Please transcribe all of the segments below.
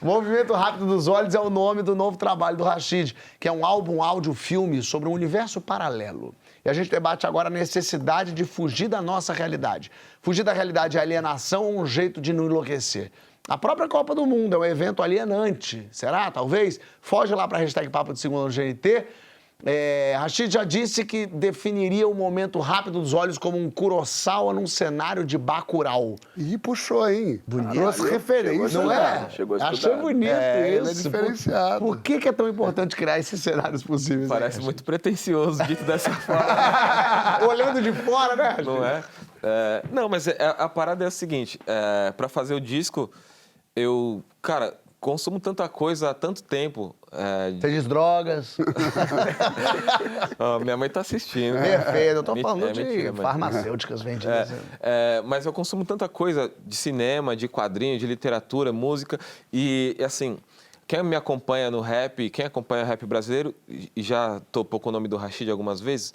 Movimento Rápido dos Olhos é o nome do novo trabalho do Rashid, que é um álbum áudio-filme sobre um universo paralelo. E a gente debate agora a necessidade de fugir da nossa realidade. Fugir da realidade é alienação ou um jeito de não enlouquecer? A própria Copa do Mundo é um evento alienante. Será? Talvez? Foge lá para a hashtag Papo de Segunda no GNT. Rashid já disse que definiria o Momento Rápido dos Olhos como um Kurosawa num cenário de Bacurau. Ih, puxou, hein? Bonito. Trouxe referência. Não é? Chegou a estudar. Achei bonito isso. Ele é diferenciado. Por que é tão importante criar esses cenários possíveis? Parece muito pretencioso, dito dessa forma. Olhando de fora, né? Não é? Não, mas a parada é a seguinte. Para fazer o disco, eu, cara, consumo tanta coisa há tanto tempo. Você diz drogas. Minha mãe tá assistindo. Perfeito, eu tô falando de mentira, farmacêuticas vendidas. Mas eu consumo tanta coisa de cinema, de quadrinho, de literatura, música. E, assim, quem me acompanha no rap, quem acompanha o rap brasileiro, e já topou com o nome do Rashid algumas vezes,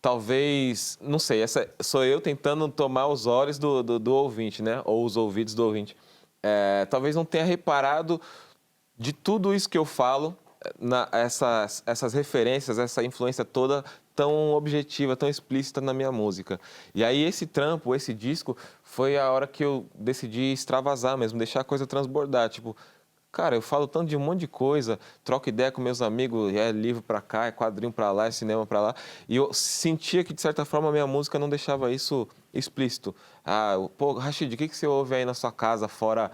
talvez, não sei, essa sou eu tentando tomar os olhos do ouvinte, né? Ou os ouvidos do ouvinte. Talvez não tenha reparado de tudo isso que eu falo, essas referências, essa influência toda tão objetiva, tão explícita na minha música. E aí esse trampo, esse disco, foi a hora que eu decidi extravasar mesmo, deixar a coisa transbordar. Tipo, cara, eu falo tanto de um monte de coisa, troco ideia com meus amigos, é livro pra cá, é quadrinho pra lá, é cinema pra lá. E eu sentia que, de certa forma, a minha música não deixava isso explícito. Pô, Rashid, o que você ouve aí na sua casa, fora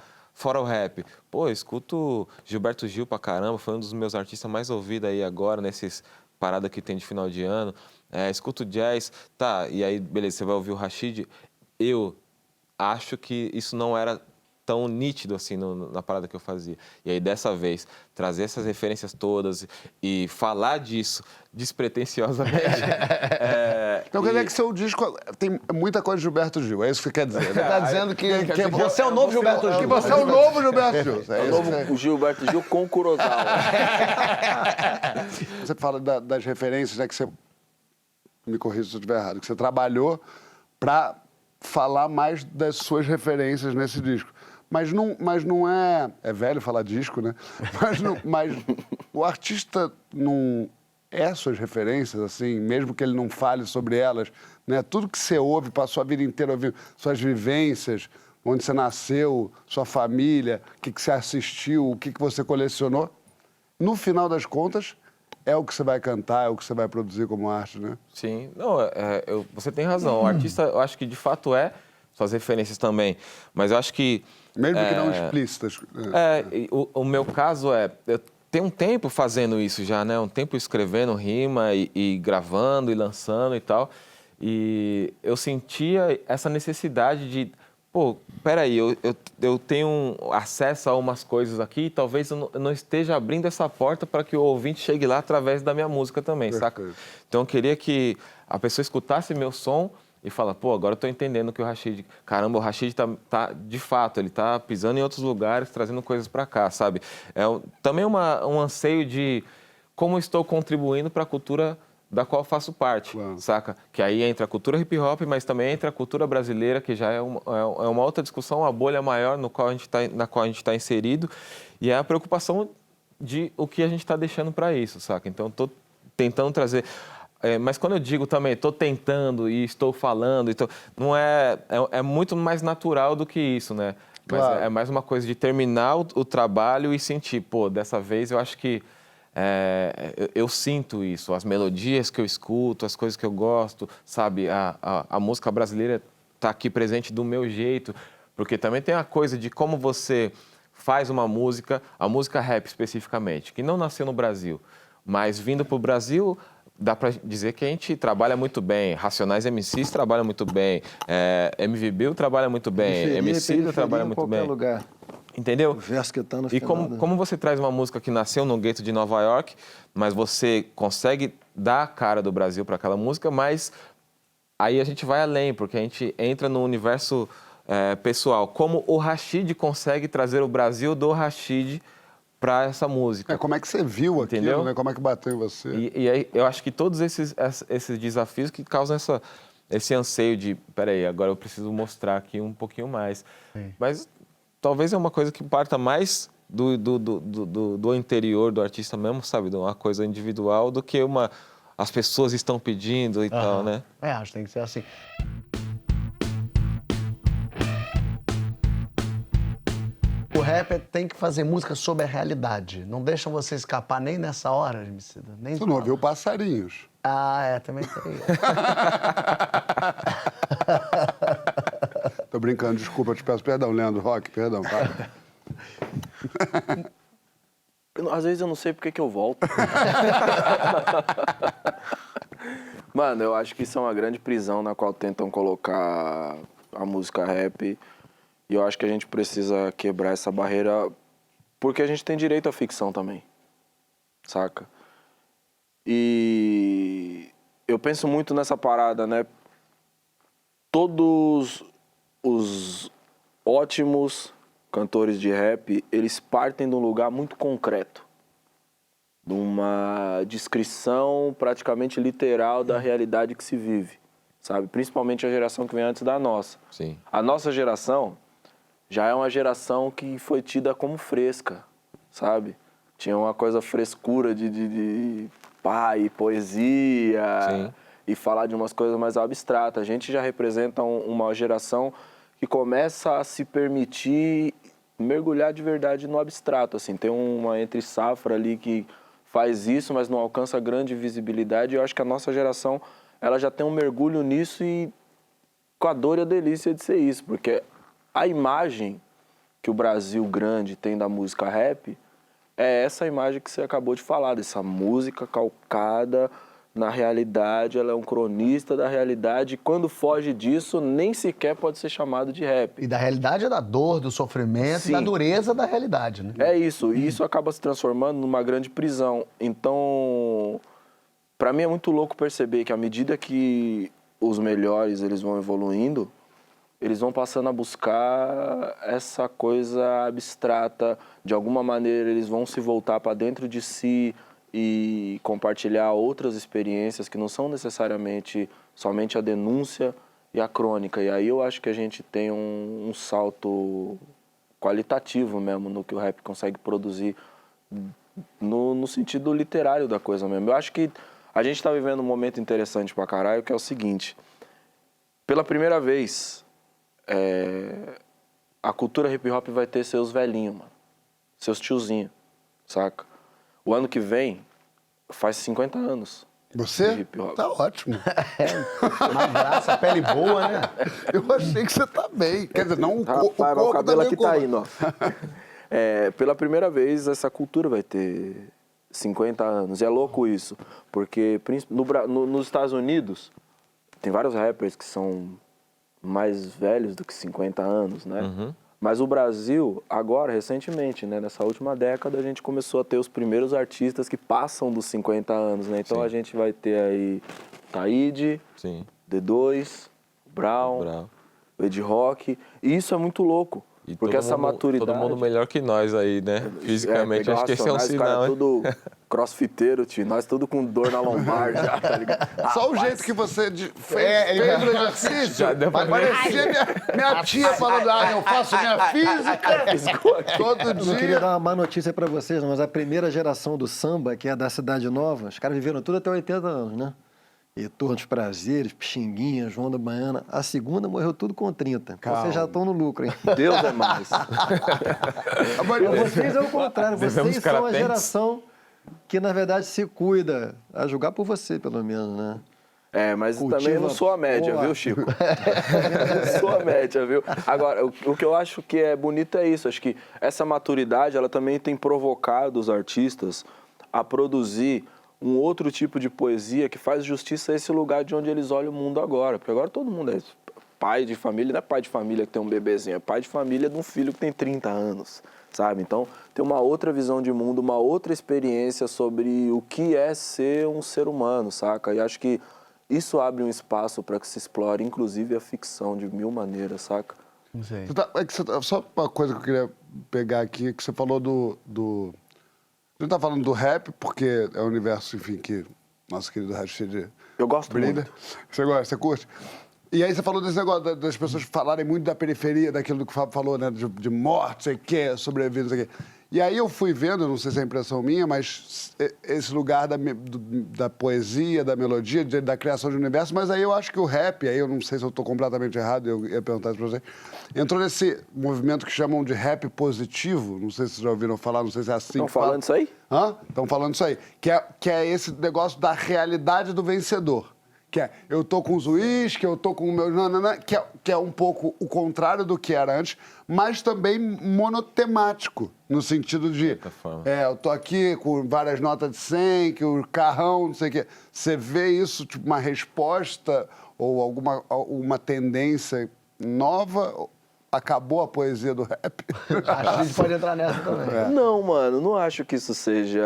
o rap? Pô, eu escuto Gilberto Gil pra caramba, foi um dos meus artistas mais ouvidos aí agora, nesses paradas que tem de final de ano. Escuto jazz, tá, e aí, beleza, você vai ouvir o Rashid. Eu acho que isso não era tão nítido assim na parada que eu fazia. E aí, dessa vez, trazer essas referências todas e falar disso despretensiosamente. Então quer dizer que seu disco tem muita coisa de Gilberto Gil, é isso que você quer dizer, né? Você tá dizendo que você é o novo Gilberto Gil. Que você é o novo Gilberto Gil. É o novo Gilberto Gil com Kurosawa. Você fala das referências, né, que você, me corrija se eu estiver errado, que você trabalhou para falar mais das suas referências nesse disco. Mas não é... É velho falar disco, né? Mas o artista não é suas referências, assim, mesmo que ele não fale sobre elas, né? Tudo que você ouve, passou a vida inteira ouvindo, suas vivências, onde você nasceu, sua família, o que você assistiu, o que você colecionou, no final das contas, é o que você vai cantar, é o que você vai produzir como arte, né? Sim. Não, você tem razão. O artista, eu acho que, de fato, suas referências também. Mas eu acho que... Mesmo que não explícitas. O meu caso eu tenho um tempo fazendo isso já, né? Um tempo escrevendo rima e gravando e lançando e tal. E eu sentia essa necessidade de... Pô, peraí, eu tenho acesso a umas coisas aqui e talvez eu não esteja abrindo essa porta para que o ouvinte chegue lá através da minha música também, saca? Então eu queria que a pessoa escutasse meu som e fala, pô, agora eu tô entendendo que o Rashid... Caramba, o Rashid tá de fato, ele tá pisando em outros lugares, trazendo coisas para cá, sabe? Também um anseio de como estou contribuindo para a cultura da qual faço parte, saca? Que aí entra a cultura hip-hop, mas também entra a cultura brasileira, que já é uma outra discussão, uma bolha maior na qual a gente está inserido, e é a preocupação de o que a gente está deixando para isso, saca? Então, estou tentando trazer... mas quando eu digo também, estou tentando e estou falando, não é muito mais natural do que isso, né? Mas é mais uma coisa de terminar o trabalho e sentir, pô, dessa vez eu acho que eu sinto isso, as melodias que eu escuto, as coisas que eu gosto, sabe? A música brasileira está aqui presente do meu jeito, porque também tem a coisa de como você faz uma música, a música rap especificamente, que não nasceu no Brasil, mas vindo para o Brasil... Dá para dizer que a gente trabalha muito bem, Racionais MCs trabalham muito bem, MV Bill trabalha muito bem, MC trabalha muito bem. Lugar. Entendeu? O verso que tá no e final, como você traz uma música que nasceu no gueto de Nova York, mas você consegue dar a cara do Brasil para aquela música, mas aí a gente vai além, porque a gente entra no universo pessoal. Como o Rashid consegue trazer o Brasil do Rashid para essa música. Como é que você viu aquilo, né? Como é que bateu em você? E aí, eu acho que todos esses desafios que causam esse anseio de, peraí, agora eu preciso mostrar aqui um pouquinho mais. Sim. Mas talvez é uma coisa que parta mais do interior do artista mesmo, sabe? De uma coisa individual do que as pessoas estão pedindo e tal, né? Acho que tem que ser assim. O rapper tem que fazer música sobre a realidade. Não deixa você escapar nem nessa hora, Emicida. Nem Você não ouviu Passarinhos? Também tem. Tô brincando, desculpa, eu te peço perdão, Leandro Roque, perdão, tá? Às vezes eu não sei porque que eu volto. Mano, eu acho que isso é uma grande prisão na qual tentam colocar a música rap. E eu acho que a gente precisa quebrar essa barreira porque a gente tem direito à ficção também, saca? E eu penso muito nessa parada, né? Todos os ótimos cantores de rap, eles partem de um lugar muito concreto, de uma descrição praticamente literal da realidade que se vive, sabe? Principalmente a geração que vem antes da nossa. Sim. A nossa geração já é uma geração que foi tida como fresca, sabe? Tinha uma coisa frescura de pai, poesia, Sim. e falar de umas coisas mais abstratas. A gente já representa uma geração que começa a se permitir mergulhar de verdade no abstrato, assim. Tem uma entre-safra ali que faz isso, mas não alcança grande visibilidade. Eu acho que a nossa geração, ela já tem um mergulho nisso e com a dor e a delícia de ser isso, porque a imagem que o Brasil grande tem da música rap é essa imagem que você acabou de falar, dessa música calcada na realidade, ela é um cronista da realidade, e quando foge disso, nem sequer pode ser chamado de rap. E da realidade é da dor, do sofrimento Sim. e da dureza da realidade, né? É isso, e isso acaba se transformando numa grande prisão. Então, pra mim é muito louco perceber que à medida que os melhores eles vão evoluindo, eles vão passando a buscar essa coisa abstrata. De alguma maneira, eles vão se voltar para dentro de si e compartilhar outras experiências que não são necessariamente somente a denúncia e a crônica. E aí eu acho que a gente tem um salto qualitativo mesmo no que o rap consegue produzir no sentido literário da coisa mesmo. Eu acho que a gente está vivendo um momento interessante pra caralho, que é o seguinte: pela primeira vez, a cultura hip hop vai ter seus velhinhos, mano. Seus tiozinhos, saca? O ano que vem faz 50 anos. Você? de hip hop. Tá ótimo. Uma graça, pele boa, né? Eu achei que você tá bem. Quer dizer, não o Rapaz, corpo meu cabelo tá aqui tá indo, ó. Pela primeira vez, essa cultura vai ter 50 anos. E é louco isso, porque nos Estados Unidos, tem vários rappers que são mais velhos do que 50 anos, né? Uhum. Mas o Brasil, agora, recentemente, né, nessa última década, a gente começou a ter os primeiros artistas que passam dos 50 anos, né? Então Sim. a gente vai ter aí Taíde, Sim. D2, Brown, Bravo. Ed Rock. E isso é muito louco, E porque essa maturidade... Todo mundo melhor que nós aí, né? Fisicamente, pegar acho que esse é um Racionais, cara, sinal, hein? tudo crossfiteiro, tio. Nós tudo com dor na lombar já, tá ligado? Só o Rapaz, jeito que você fez ele o exercício. Já deu pra ver. Parecia minha tia falando, eu faço minha física todo Eu não queria dia. dar uma má notícia pra vocês, não, mas a primeira geração do samba, que é da Cidade Nova, os caras viveram tudo até 80 anos, né? Heitor dos Prazeres, Pixinguinha, João da Baiana. A segunda morreu tudo com 30. Calma. Vocês já estão no lucro, hein? Deus é mais. Vocês é o contrário, Devemos vocês são a carapentes. geração que, na verdade, se cuida, a julgar por você, pelo menos, né? Mas Cultiva também eu não sou a média, boa. viu, Chico? Não sou a média, viu? Agora, o que eu acho que é bonito é isso. Acho que essa maturidade, ela também tem provocado os artistas a produzir um outro tipo de poesia que faz justiça a esse lugar de onde eles olham o mundo agora. Porque agora todo mundo é pai de família, não é pai de família que tem um bebezinho, é pai de família de um filho que tem 30 anos, sabe? Então, tem uma outra visão de mundo, uma outra experiência sobre o que é ser um ser humano, saca? E acho que isso abre um espaço para que se explore, inclusive, a ficção de mil maneiras, saca? Não sei. Só uma coisa que eu queria pegar aqui, que você falou do... Você não tá falando do rap, porque é um universo, enfim, que nosso querido Rashid Eu gosto brilha. muito. Você gosta, você curte? E aí você falou desse negócio das pessoas falarem muito da periferia, daquilo que o Fábio falou, né? De morte, sei o quê, sobrevida, sei o quê. E aí eu fui vendo, não sei se é impressão minha, mas esse lugar da poesia, da melodia, da criação de universo, mas aí eu acho que o rap, aí eu não sei se eu estou completamente errado, eu ia perguntar isso para você, entrou nesse movimento que chamam de rap positivo, não sei se vocês já ouviram falar, não sei se é assim Estão que fala. falando isso aí? Estão falando isso aí. Que é esse negócio da realidade do vencedor. Que é, eu tô com os uísque, eu tô com o meu... que é um pouco o contrário do que era antes, mas também monotemático, no sentido de... eu tô aqui com várias notas de 100, que o carrão, não sei o quê. Você vê isso, tipo, uma resposta ou uma tendência nova? Acabou a poesia do rap? Acho que a gente pode entrar nessa também. Não, mano, não acho que isso seja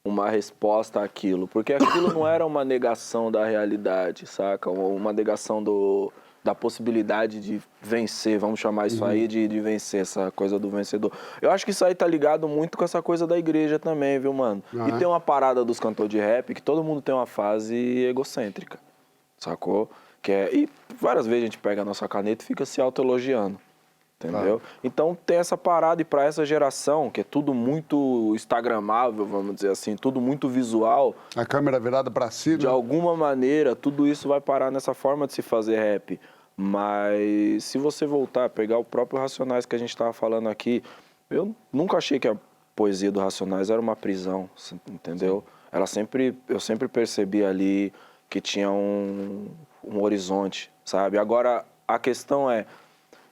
uma resposta àquilo, porque aquilo não era uma negação da realidade, saca? Uma negação da possibilidade de vencer, vamos chamar isso aí de vencer, essa coisa do vencedor. Eu acho que isso aí tá ligado muito com essa coisa da igreja também, viu, mano? E tem uma parada dos cantores de rap que todo mundo tem uma fase egocêntrica, sacou? E várias vezes a gente pega a nossa caneta e fica se autoelogiando. Entendeu? Então tem essa parada, e para essa geração, que é tudo muito instagramável, vamos dizer assim, tudo muito visual. A câmera virada para si, de alguma maneira, tudo isso vai parar nessa forma de se fazer rap. Mas se você voltar a pegar o próprio Racionais que a gente estava falando aqui, eu nunca achei que a poesia do Racionais era uma prisão, entendeu? Eu sempre percebi ali que tinha um horizonte, sabe? Agora, a questão é,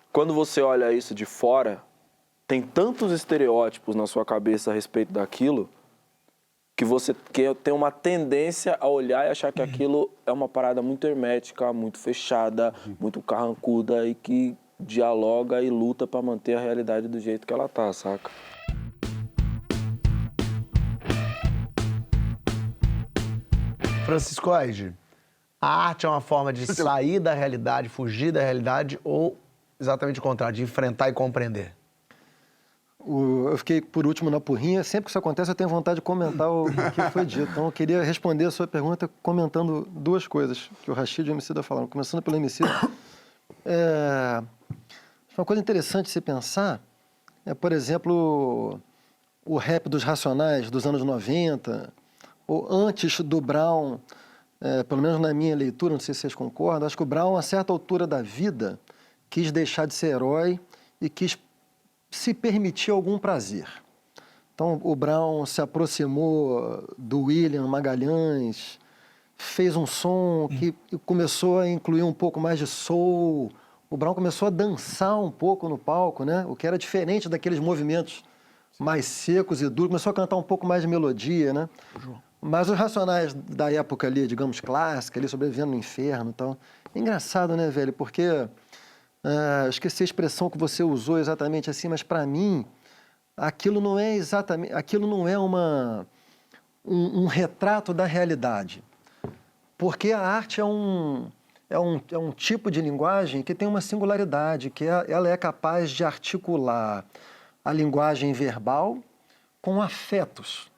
quando você olha isso de fora, tem tantos estereótipos na sua cabeça a respeito daquilo que você tem uma tendência a olhar e achar que aquilo é uma parada muito hermética, muito fechada, muito carrancuda e que dialoga e luta para manter a realidade do jeito que ela tá, saca? Francisco Aide, a arte é uma forma de sair da realidade, fugir da realidade ou exatamente o contrário, de enfrentar e compreender? Eu fiquei por último na porrinha. Sempre que isso acontece, eu tenho vontade de comentar o que foi dito. Então, eu queria responder a sua pergunta comentando duas coisas que o Rashid e o Emicida falaram. Começando pelo Emicida. Uma coisa interessante de se pensar é, por exemplo, o rap dos Racionais dos anos 90, ou antes do Brown, pelo menos na minha leitura, não sei se vocês concordam, acho que o Brown, a certa altura da vida, quis deixar de ser herói e quis se permitir algum prazer. Então, o Brown se aproximou do William Magalhães, fez um som que começou a incluir um pouco mais de soul. O Brown começou a dançar um pouco no palco, né? O que era diferente daqueles movimentos mais secos e duros. Começou a cantar um pouco mais de melodia, né? Mas os Racionais da época ali, digamos, clássica, ali, Sobrevivendo no Inferno e tal. É engraçado, né, velho? Porque... esqueci a expressão que você usou exatamente assim, mas para mim aquilo não é exatamente, aquilo não é um retrato da realidade, porque a arte é um tipo de linguagem que tem uma singularidade, que ela é capaz de articular a linguagem verbal com afetos.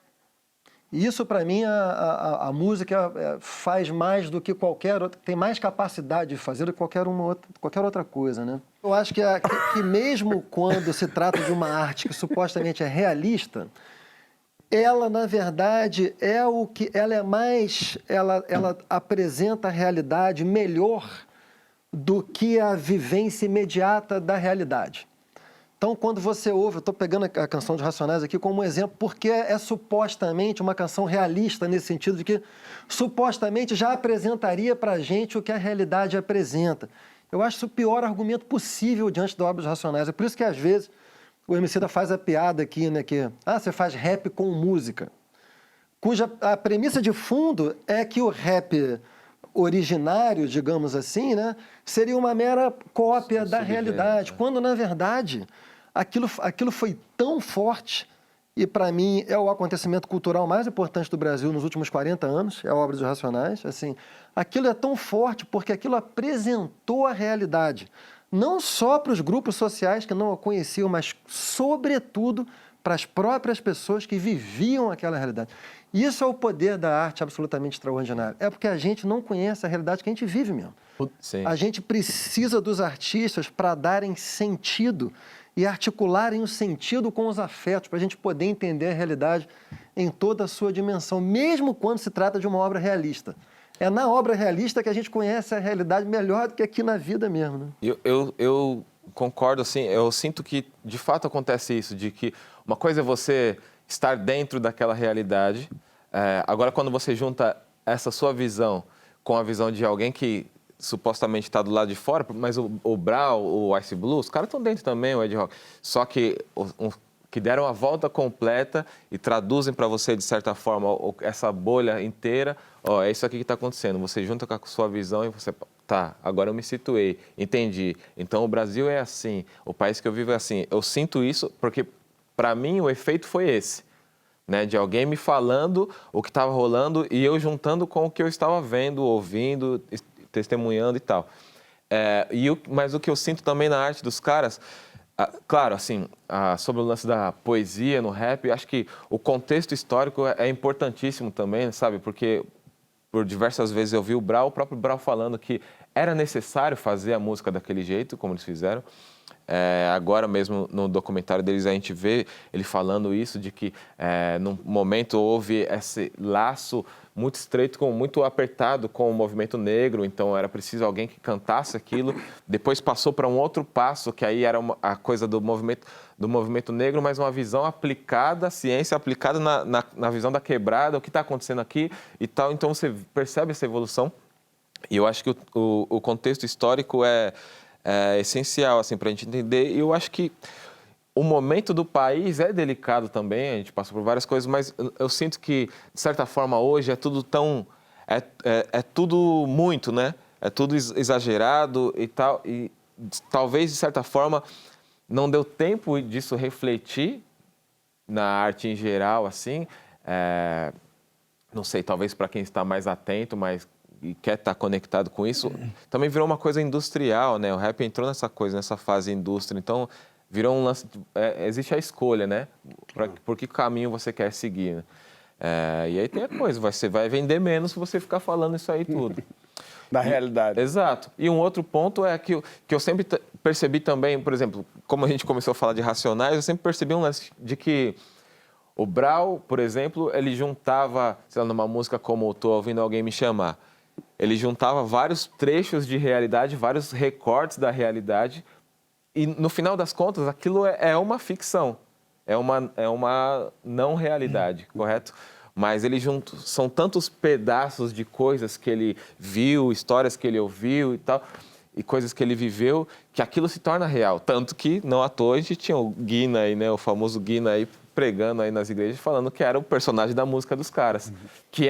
E isso, para mim, a música faz mais do que qualquer outra, tem mais capacidade de fazer do que qualquer outra coisa, né? Eu acho que mesmo quando se trata de uma arte que supostamente é realista, ela, na verdade, ela apresenta a realidade melhor do que a vivência imediata da realidade. Então, quando você ouve, eu estou pegando a canção de Racionais aqui como um exemplo, porque é supostamente uma canção realista, nesse sentido de que supostamente já apresentaria para a gente o que a realidade apresenta. Eu acho isso o pior argumento possível diante da obra dos Racionais. É por isso que, às vezes, o Emicida faz a piada aqui, né, que você faz rap com música, cuja a premissa de fundo é que o rap originário, digamos assim, né, seria uma mera cópia da realidade, quando, na verdade, aquilo foi tão forte, e para mim é o acontecimento cultural mais importante do Brasil nos últimos 40 anos, é a obra dos Racionais, assim, aquilo é tão forte porque aquilo apresentou a realidade, não só para os grupos sociais que não a conheciam, mas, sobretudo, para as próprias pessoas que viviam aquela realidade. Isso é o poder da arte absolutamente extraordinário. É porque a gente não conhece a realidade que a gente vive mesmo. Sim. A gente precisa dos artistas para darem sentido e articularem o sentido com os afetos, para a gente poder entender a realidade em toda a sua dimensão, mesmo quando se trata de uma obra realista. É na obra realista que a gente conhece a realidade melhor do que aqui na vida mesmo, né? Eu concordo, assim, eu sinto que de fato acontece isso, de que uma coisa é você estar dentro daquela realidade, agora quando você junta essa sua visão com a visão de alguém que supostamente está do lado de fora, mas o Brau, o Ice Blue, os caras estão dentro também, o Ed Rock, só que que deram a volta completa e traduzem para você, de certa forma, essa bolha inteira, é isso aqui que está acontecendo, você junta com a sua visão e você, tá, agora eu me situei, entendi, então o Brasil é assim, o país que eu vivo é assim, eu sinto isso porque, para mim, o efeito foi esse, né, de alguém me falando o que estava rolando e eu juntando com o que eu estava vendo, ouvindo, testemunhando e tal. Mas o que eu sinto também na arte dos caras, claro, assim, sobre o lance da poesia no rap, acho que o contexto histórico é importantíssimo também, sabe? Porque por diversas vezes eu vi o próprio Brau falando que era necessário fazer a música daquele jeito, como eles fizeram. Agora mesmo no documentário deles a gente vê ele falando isso, de que num momento houve esse laço muito estreito, muito apertado com o movimento negro, então era preciso alguém que cantasse aquilo. Depois passou para um outro passo, que aí era a coisa do movimento negro, mas uma visão aplicada, a ciência aplicada na visão da quebrada, o que está acontecendo aqui e tal. Então você percebe essa evolução e eu acho que o contexto histórico é essencial assim, para a gente entender. E eu acho que o momento do país é delicado também, a gente passou por várias coisas, mas eu sinto que, de certa forma, hoje é tudo tão... É tudo muito, né? É tudo exagerado e tal, e talvez, de certa forma, não deu tempo disso refletir na arte em geral, assim. Não sei, talvez para quem está mais atento, e quer estar conectado com isso, também virou uma coisa industrial, né? O rap entrou nessa coisa, nessa fase indústria, então virou um lance, existe a escolha, né? Por que caminho você quer seguir, né? E aí tem a coisa, você vai vender menos se você ficar falando isso aí tudo. Da realidade. Exato. E um outro ponto é que eu sempre percebi também, por exemplo, como a gente começou a falar de Racionais, eu sempre percebi um lance de que o Brau, por exemplo, ele juntava, sei lá, numa música como Tô Ouvindo Alguém Me Chamar, ele juntava vários trechos de realidade, vários recortes da realidade, e no final das contas aquilo é uma ficção, é uma não realidade, correto? Mas são tantos pedaços de coisas que ele viu, histórias que ele ouviu e tal, e coisas que ele viveu, que aquilo se torna real. Tanto que, não à toa, a gente tinha o Guina aí, né, o famoso Guina aí, pregando aí nas igrejas, falando que era o personagem da música dos caras. Que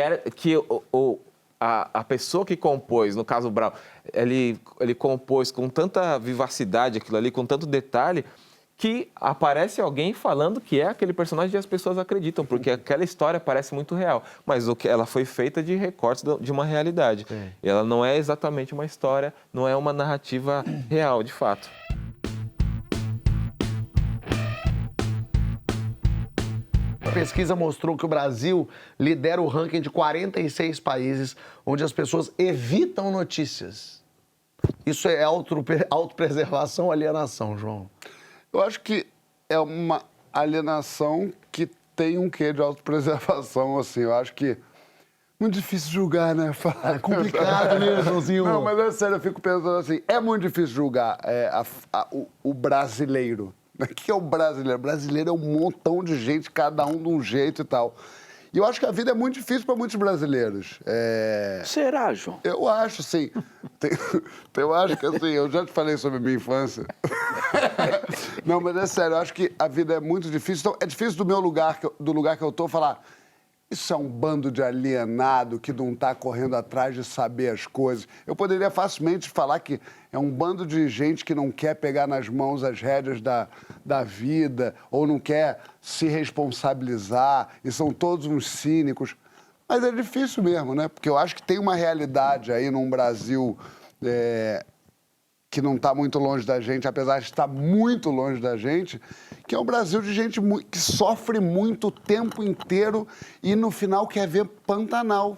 a pessoa que compôs, no caso o Brau, ele compôs com tanta vivacidade aquilo ali, com tanto detalhe, que aparece alguém falando que é aquele personagem e as pessoas acreditam, porque aquela história parece muito real, mas ela foi feita de recortes de uma realidade. E ela não é exatamente uma história, não é uma narrativa real, de fato. A pesquisa mostrou que o Brasil lidera o ranking de 46 países onde as pessoas evitam notícias. Isso é autopreservação ou alienação, João? Eu acho que é uma alienação que tem um quê de autopreservação, assim. Eu acho que muito difícil julgar, né? É complicado, né, Joãozinho? Não, mas é sério, eu fico pensando assim, é muito difícil julgar o brasileiro. O que é o brasileiro? O brasileiro é um montão de gente, cada um de um jeito e tal. E eu acho que a vida é muito difícil para muitos brasileiros. Será, João? Eu acho, sim. Eu acho que, assim, eu já te falei sobre a minha infância. Não, mas é sério, eu acho que a vida é muito difícil. Então, é difícil do lugar que eu tô falar, isso é um bando de alienado que não está correndo atrás de saber as coisas. Eu poderia facilmente falar que é um bando de gente que não quer pegar nas mãos as rédeas da vida ou não quer se responsabilizar e são todos uns cínicos. Mas é difícil mesmo, né? Porque eu acho que tem uma realidade aí num Brasil que não está muito longe da gente, apesar de estar muito longe da gente, que é um Brasil de gente que sofre muito o tempo inteiro e no final quer ver Pantanal,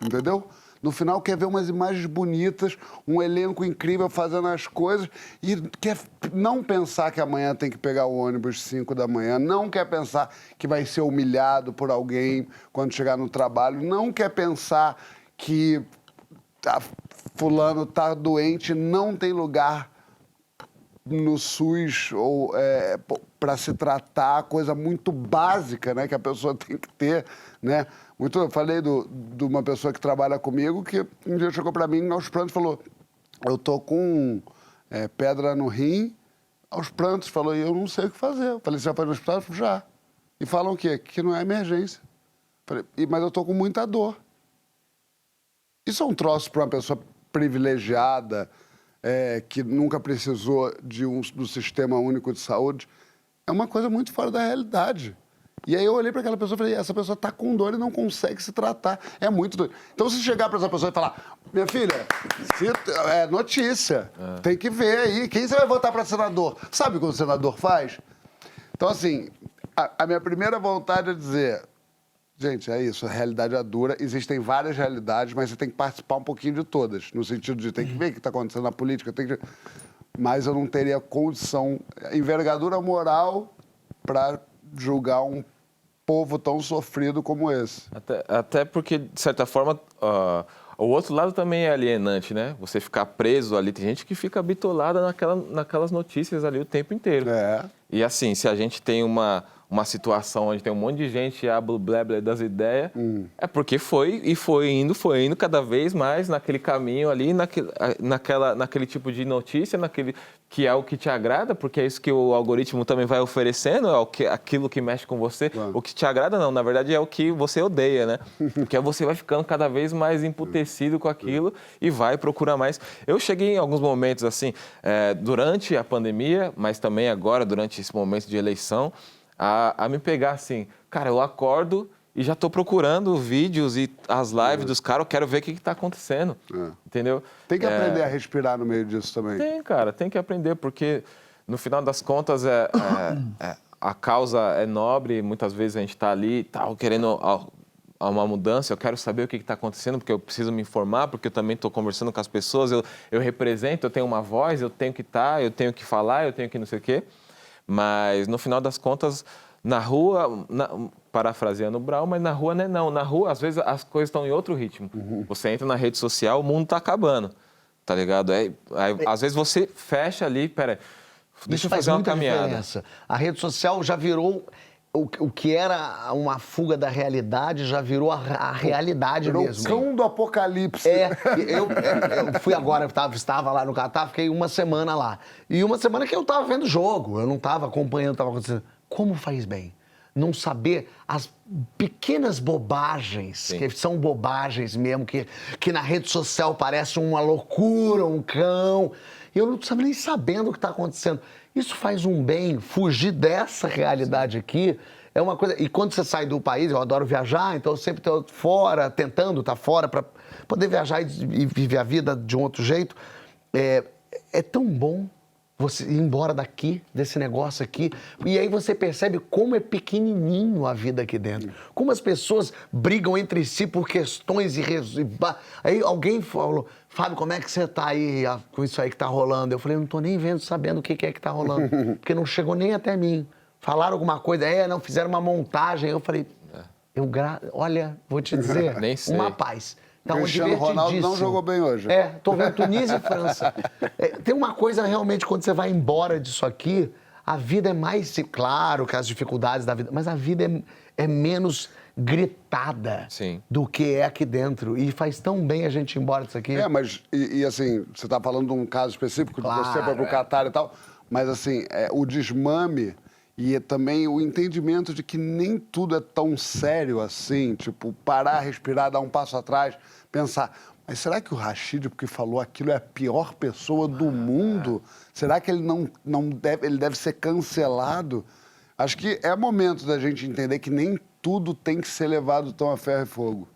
entendeu? No final quer ver umas imagens bonitas, um elenco incrível fazendo as coisas e quer não pensar que amanhã tem que pegar o ônibus 5 da manhã, não quer pensar que vai ser humilhado por alguém quando chegar no trabalho, não quer pensar que fulano tá doente, não tem lugar no SUS ou para se tratar, coisa muito básica, né, que a pessoa tem que ter, né? Eu falei de uma pessoa que trabalha comigo que um dia chegou para mim aos prantos e falou: eu tô com pedra no rim, aos prantos, falou, e eu não sei o que fazer. Eu falei, você já foi no hospital? Eu falei, já. E falam o quê? Que não é emergência. Eu falei, mas eu tô com muita dor. Isso é um troço para uma pessoa privilegiada, que nunca precisou do Sistema Único de Saúde, é uma coisa muito fora da realidade. E aí eu olhei para aquela pessoa e falei, essa pessoa está com dor e não consegue se tratar. É muito doido. Então, se chegar para essa pessoa e falar, minha filha, é notícia, tem que ver aí, quem você vai votar para senador? Sabe o que o senador faz? Então, assim, a minha primeira vontade é dizer, gente, é isso, a realidade é dura, existem várias realidades, mas você tem que participar um pouquinho de todas, no sentido de tem que ver o que está acontecendo na política, mas eu não teria condição, envergadura moral para julgar um povo tão sofrido como esse. Até porque, de certa forma, o outro lado também é alienante, né? Você ficar preso ali, tem gente que fica bitolada naquelas notícias ali o tempo inteiro. E assim, se a gente tem uma situação onde tem um monte de gente blé das ideias, é porque foi indo cada vez mais naquele caminho ali, naquele tipo de notícia, que é o que te agrada, porque é isso que o algoritmo também vai oferecendo, aquilo que mexe com você. O que te agrada não, na verdade é o que você odeia, né? Porque você vai ficando cada vez mais emputecido com aquilo e vai procurar mais. Eu cheguei em alguns momentos assim, durante a pandemia, mas também agora, durante esse momento de eleição, a me pegar assim, cara, eu acordo e já estou procurando vídeos e as lives dos caras, eu quero ver o que está acontecendo, entendeu? Tem que aprender a respirar no meio disso também. Tem, cara, tem que aprender, porque no final das contas a causa é nobre, muitas vezes a gente está ali querendo uma mudança, eu quero saber o que está acontecendo, porque eu preciso me informar, porque eu também estou conversando com as pessoas, eu represento, eu tenho uma voz, eu tenho que estar, eu tenho que falar, eu tenho que não sei o quê. Mas, no final das contas, na rua, parafraseando o Brown, mas na rua não é não. Na rua, às vezes, as coisas estão em outro ritmo. Você entra na rede social, o mundo está acabando, tá ligado? Às vezes você fecha ali, deixa eu fazer uma caminhada. Diferença. A rede social já virou... O que era uma fuga da realidade já virou a realidade virou mesmo. O cão do apocalipse. Eu fui agora, estava lá no Catar, fiquei uma semana lá. E uma semana que eu estava vendo jogo, eu não estava acompanhando o que estava acontecendo. Como faz bem não saber as pequenas bobagens, que são bobagens mesmo, que na rede social parece uma loucura, um cão. E eu não estava nem sabendo o que está acontecendo. Isso faz um bem, fugir dessa realidade aqui é uma coisa... E quando você sai do país, eu adoro viajar, então eu sempre estou fora, tentando estar fora para poder viajar e viver a vida de um outro jeito. É tão bom você ir embora daqui, desse negócio aqui, e aí você percebe como é pequenininho a vida aqui dentro. Como as pessoas brigam entre si por questões Aí alguém falou, Fábio, como é que você tá aí com isso aí que tá rolando? Eu falei, não tô nem sabendo o que é que tá rolando, porque não chegou nem até mim. Falaram alguma coisa, não, fizeram uma montagem. Eu falei, olha, vou te dizer, Nem sei. uma paz. Tá Cristiano Ronaldo não jogou bem hoje. Tô vendo Tunísia e França. Tem uma coisa realmente, quando você vai embora disso aqui, a vida é mais, claro que as dificuldades da vida, mas a vida é menos gritada do que é aqui dentro. E faz tão bem a gente ir embora disso aqui. Mas, assim, você tá falando de um caso específico, de você para o Catar e tal, mas assim, o desmame e também o entendimento de que nem tudo é tão sério assim, tipo, parar, respirar, dar um passo atrás, pensar, mas será que o Rashid, porque falou aquilo, é a pior pessoa do mundo? Será que ele ele deve ser cancelado? Acho que é momento da gente entender que nem tudo tem que ser levado tão a ferro e fogo.